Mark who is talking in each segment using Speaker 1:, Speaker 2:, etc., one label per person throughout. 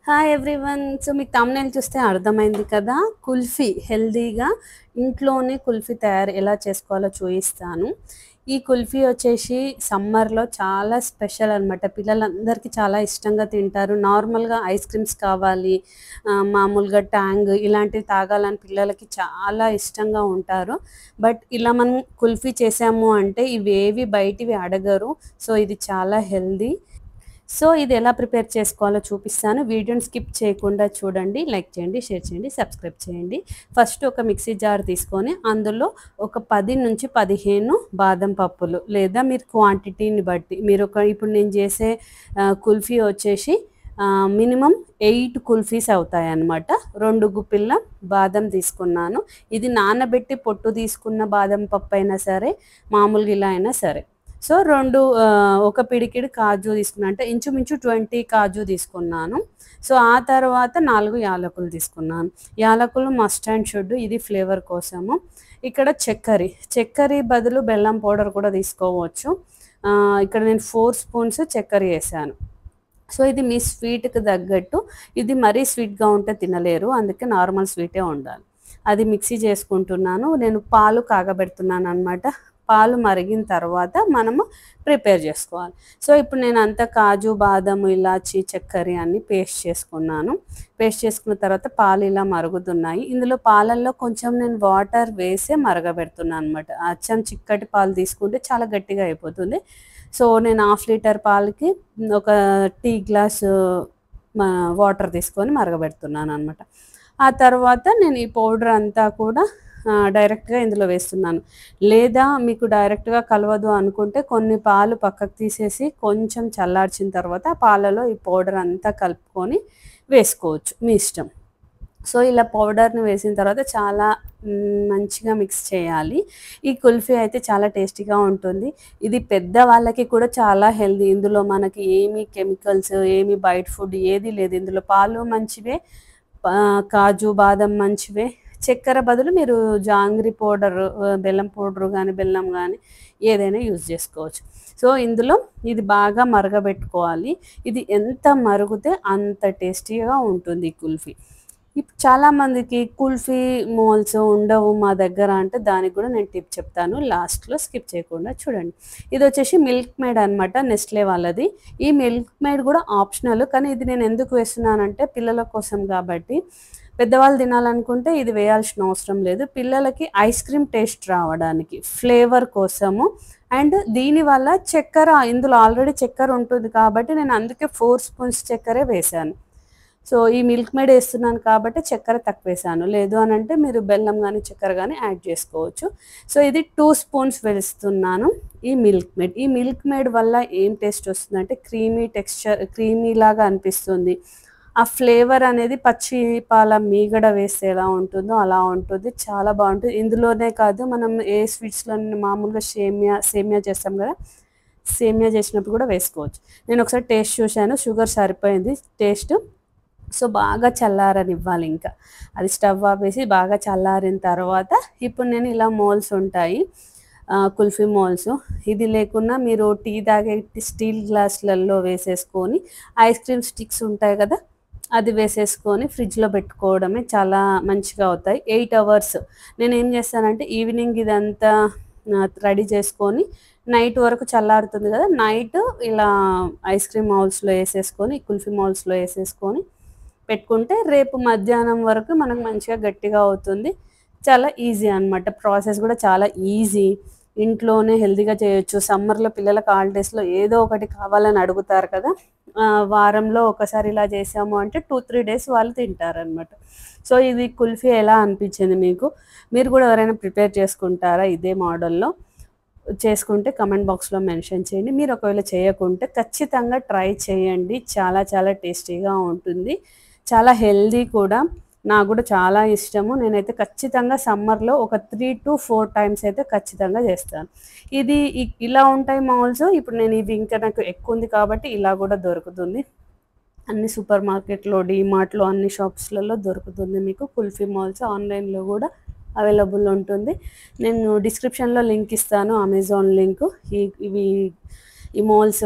Speaker 1: Hi everyone. So మీకు thumbnail చూస్తే అర్థమైంది కదా, కుల్ఫీ హెల్దీగా ఇంట్లోనే కుల్ఫీ తయారు ఎలా చేసుకోవాలో చూపిస్తాను. ఈ కుల్ఫీ వచ్చేసి సమ్మర్లో చాలా స్పెషల్ అనమాట. పిల్లలందరికీ చాలా ఇష్టంగా తింటారు. నార్మల్గా ఐస్ క్రీమ్స్ కావాలి, మామూలుగా ట్యాంగ్ ఇలాంటివి తాగాలని పిల్లలకి చాలా ఇష్టంగా ఉంటారు. బట్ ఇలా మనం కుల్ఫీ చేసాము అంటే ఇవేవి బయటివి అడగరు. సో ఇది చాలా హెల్దీ. సో ఇది ఎలా ప్రిపేర్ చేసుకోవాలో చూపిస్తాను. వీడియోని స్కిప్ చేయకుండా చూడండి. లైక్ చేయండి, షేర్ చేయండి, సబ్స్క్రైబ్ చేయండి. ఫస్ట్ ఒక మిక్సీ జార్ తీసుకొని అందులో ఒక 10 నుంచి 15 బాదం పప్పులు, లేదా మీరు క్వాంటిటీని బట్టి మీరు ఇప్పుడు నేను చేసే కుల్ఫీ వచ్చేసి మినిమం 8 కుల్ఫీస్ అవుతాయి అన్నమాట. 2 గుప్పిళ్ళ బాదం తీసుకున్నాను. ఇది నానబెట్టి పొట్టు తీసుకున్న బాదం పప్పు అయినా సరే, మామూలుగా ఇలా అయినా సరే. సో ఒక పిడికిడి కాజు తీసుకున్నాను, అంటే ఇంచుమించు 20 కాజు తీసుకున్నాను. సో ఆ తర్వాత 4 యాలకులు తీసుకున్నాను. యాలకులు మస్ట్ అండ్ షుడ్, ఇది ఫ్లేవర్ కోసము. ఇక్కడ చక్కెర బదులు బెల్లం పౌడర్ కూడా తీసుకోవచ్చు. ఇక్కడ నేను 4 స్పూన్స్ చక్కెర వేసాను. సో ఇది మీ స్వీట్కి తగ్గట్టు. ఇది మరీ స్వీట్గా ఉంటే తినలేరు, అందుకే నార్మల్ స్వీటే ఉండాలి. అది మిక్సీ చేసుకుంటున్నాను. నేను పాలు కాగబెడుతున్నాను అనమాట. పాలు మరిగిన తర్వాత మనము ప్రిపేర్ చేసుకోవాలి. సో ఇప్పుడు నేను అంతా కాజు, బాదము, ఇలాచి, చక్కెర అన్ని పేస్ట్ చేసుకున్నాను. పేస్ట్ చేసుకున్న తర్వాత పాలు ఇలా మరుగుతున్నాయి. ఇందులో పాలల్లో కొంచెం నేను వాటర్ వేసే మరగబెడుతున్నాను అనమాట. అచ్చం చిక్కటి పాలు తీసుకుంటే చాలా గట్టిగా అయిపోతుంది. సో నేను 1/2 లీటర్ పాలకి ఒక టీ గ్లాస్ వాటర్ తీసుకొని మరగబెడుతున్నాను అనమాట. ఆ తర్వాత నేను ఈ పౌడర్ అంతా కూడా డైరెక్ట్గా ఇందులో వేస్తున్నాను. లేదా మీకు డైరెక్ట్గా కలవదు అనుకుంటే కొన్ని పాలు పక్కకు తీసేసి కొంచెం చల్లార్చిన తర్వాత ఆ పాలలో ఈ పౌడర్ అంతా కలుపుకొని వేసుకోవచ్చు, మీ ఇష్టం. సో ఇలా పౌడర్ని వేసిన తర్వాత చాలా మంచిగా మిక్స్ చేయాలి. ఈ కుల్ఫీ అయితే చాలా టేస్టీగా ఉంటుంది. ఇది పెద్ద వాళ్ళకి కూడా చాలా హెల్దీ. ఇందులో మనకి ఏమీ కెమికల్స్, ఏమీ బయట ఫుడ్ ఏది లేదు. ఇందులో పాలు మంచివే, కాజు, బాదం మంచివే. చక్కెర బదులు మీరు జాంగ్రీ పౌడర్, బెల్లం పౌడర్ కానీ బెల్లం కానీ ఏదైనా యూజ్ చేసుకోవచ్చు. సో ఇందులో ఇది బాగా మరగబెట్టుకోవాలి. ఇది ఎంత మరుగుతే అంత టేస్టీగా ఉంటుంది ఈ కుల్ఫీ. ఇప్పుడు చాలామందికి కుల్ఫీ మోల్స్ ఉండవు మా దగ్గర అంటే దానికి కూడా నేను టిప్ చెప్తాను, లాస్ట్లో స్కిప్ చేయకుండా చూడండి. ఇది వచ్చేసి మిల్క్ మేడ్ అనమాట, నెస్లే వాళ్ళది. ఈ మిల్క్ మేడ్ కూడా ఆప్షనల్, కానీ ఇది నేను ఎందుకు వేస్తున్నానంటే పిల్లల కోసం కాబట్టి. పెద్దవాళ్ళు తినాలనుకుంటే ఇది వేయాల్సిన అవసరం లేదు. పిల్లలకి ఐస్ క్రీమ్ టేస్ట్ రావడానికి, ఫ్లేవర్ కోసము. అండ్ దీనివల్ల చక్కెర, ఇందులో ఆల్రెడీ చక్కెర ఉంటుంది కాబట్టి నేను అందుకే 4 స్పూన్స్ చక్కెరే వేశాను. సో ఈ మిల్క్ మేడ్ వేస్తున్నాను కాబట్టి చక్కెర తక్కువ వేసాను. లేదు అని అంటే మీరు బెల్లం కానీ చక్కెర కానీ యాడ్ చేసుకోవచ్చు. సో ఇది 2 స్పూన్స్ వేస్తున్నాను ఈ మిల్క్ మేడ్ వల్ల ఏం టేస్ట్ వస్తుందంటే క్రీమీ టెక్స్చర్, క్రీమీ లాగా అనిపిస్తుంది. ఆ ఫ్లేవర్ అనేది పచ్చి పాల మీగడ వేస్తే ఎలా ఉంటుందో అలా ఉంటుంది, చాలా బాగుంటుంది. ఇందులోనే కాదు, మనం ఏ స్వీట్స్లో మామూలుగా సేమియా చేస్తాం కదా, సేమియా చేసినప్పుడు కూడా వేసుకోవచ్చు. నేను ఒకసారి టేస్ట్ చూశాను, షుగర్ సరిపోయింది టేస్ట్. సో బాగా చల్లారనివ్వాలి. ఇంకా అది స్టవ్ ఆపేసి బాగా చల్లారిన తర్వాత ఇప్పుడు నేను ఇలా మోల్స్ ఉంటాయి, కుల్ఫీ మోల్స్. ఇది లేకున్నా మీరు టీ తాగే స్టీల్ గ్లాసులలో వేసేసుకొని, ఐస్ క్రీమ్ స్టిక్స్ ఉంటాయి కదా, అది వేసేసుకొని ఫ్రిడ్జ్లో పెట్టుకోవడమే, చాలా మంచిగా అవుతాయి. 8 అవర్స్ నేను ఏం చేస్తానంటే ఈవినింగ్ ఇదంతా రెడీ చేసుకొని నైట్ వరకు చల్లారుతుంది కదా, నైట్ ఇలా ఐస్ క్రీమ్ మౌల్స్లో వేసేసుకొని, కుల్ఫీ మౌల్స్లో వేసేసుకొని పెట్టుకుంటే రేపు మధ్యాహ్నం వరకు మనకు మంచిగా గట్టిగా అవుతుంది. చాలా ఈజీ అనమాట, ప్రాసెస్ కూడా చాలా ఈజీ. ఇంట్లోనే హెల్తీగా చేయొచ్చు. సమ్మర్లో పిల్లలకు హాలిడేస్లో ఏదో ఒకటి కావాలని అడుగుతారు కదా, వారంలో ఒకసారి ఇలా చేసాము అంటే 2-3 డేస్ వాళ్ళు తింటారనమాట. సో ఇది కుల్ఫీ ఎలా అనిపించింది మీకు? మీరు కూడా ఎవరైనా ప్రిపేర్ చేసుకుంటారా ఇదే మోడల్లో? చేసుకుంటే కమెంట్ బాక్స్లో మెన్షన్ చేయండి. మీరు ఒకవేళ చేయకుంటే ఖచ్చితంగా ట్రై చేయండి, చాలా చాలా టేస్టీగా ఉంటుంది, చాలా హెల్దీ కూడా. నాకు కూడా చాలా ఇష్టము. నేనైతే ఖచ్చితంగా సమ్మర్లో ఒక 3 to 4 టైమ్స్ అయితే ఖచ్చితంగా చేస్తాను. ఇది ఇలా ఉంటాయి మౌల్స్. ఇప్పుడు నేను ఇవి ఇంకా నాకు ఎక్కువ ఉంది కాబట్టి ఇలా కూడా దొరుకుతుంది. అన్ని సూపర్ మార్కెట్లో, డీమార్ట్లో, అన్ని షాప్స్లలో దొరుకుతుంది మీకు కుల్ఫీ మౌల్స్. ఆన్లైన్లో కూడా అవైలబుల్ ఉంటుంది. నేను డిస్క్రిప్షన్లో లింక్ ఇస్తాను, అమెజాన్ లింక్. ఈ మౌల్స్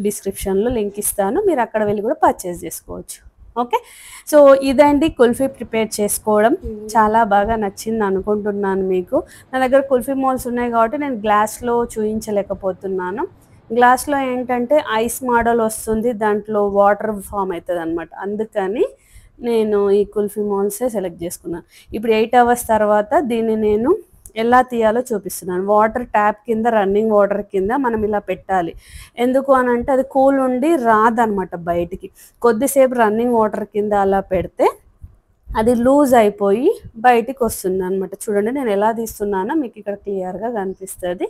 Speaker 1: డిస్క్రిప్షన్లో లింక్ ఇస్తాను, మీరు అక్కడ వెళ్ళి కూడా పర్చేస్ చేసుకోవచ్చు. ఓకే. సో ఇదండి కుల్ఫీ ప్రిపేర్ చేసుకోవడం. చాలా బాగా నచ్చింది అనుకుంటున్నాను మీకు. నా దగ్గర కుల్ఫీ మోల్స్ ఉన్నాయి కాబట్టి నేను గ్లాస్‌లో చూయించలేకపోతున్నాను. గ్లాస్‌లో ఏంటంటే ఐస్ మోడల్ వస్తుంది. దాంట్లో వాటర్ ఫార్మ్ అయితదనమాట. అందుకని నేను ఈ కుల్ఫీ మోల్సే సెలెక్ట్ చేసుకున్నాను. ఇప్పుడు 8 అవర్స్ తర్వాత దీన్ని నేను ఎలా తీయాలో చూపిస్తున్నాను. వాటర్ ట్యాప్ కింద రన్నింగ్ వాటర్ కింద మనం ఇలా పెట్టాలి. ఎందుకు అనంటే అది కూల్ ఉండి రాదనమాట బయటికి. కొద్దిసేపు రన్నింగ్ వాటర్ కింద అలా పెడితే అది లూజ్ అయిపోయి బయటికి వస్తుందనమాట. చూడండి నేను ఎలా తీస్తున్నానో మీకు ఇక్కడ క్లియర్‌గా కనిపిస్తది.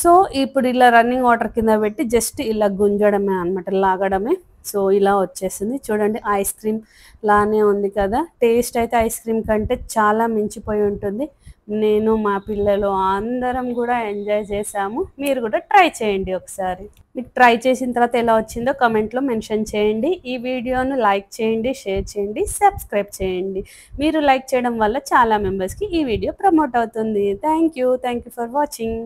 Speaker 1: సో ఇప్పుడు ఇలా రన్నింగ్ వాటర్ కింద పెట్టి జస్ట్ ఇలా గుంజడమే అనమాట, లాగడమే. సో ఇలా వచ్చేసింది చూడండి. ఐస్ క్రీమ్ లానే ఉంది కదా. టేస్ట్ అయితే ఐస్ క్రీమ్ కంటే చాలా మించిపోయి ఉంటుంది. నేను మా పిల్లలు అందరం కూడా ఎంజాయ్ చేసాము. మీరు కూడా ట్రై చేయండి ఒకసారి. మీకు ట్రై చేసిన తర్వాత ఎలా వచ్చిందో కామెంట్లో మెన్షన్ చేయండి. ఈ వీడియోను లైక్ చేయండి, షేర్ చేయండి, సబ్స్క్రైబ్ చేయండి. మీరు లైక్ చేయడం వల్ల చాలా మెంబర్స్కి ఈ వీడియో ప్రమోట్ అవుతుంది. Thank you for watching.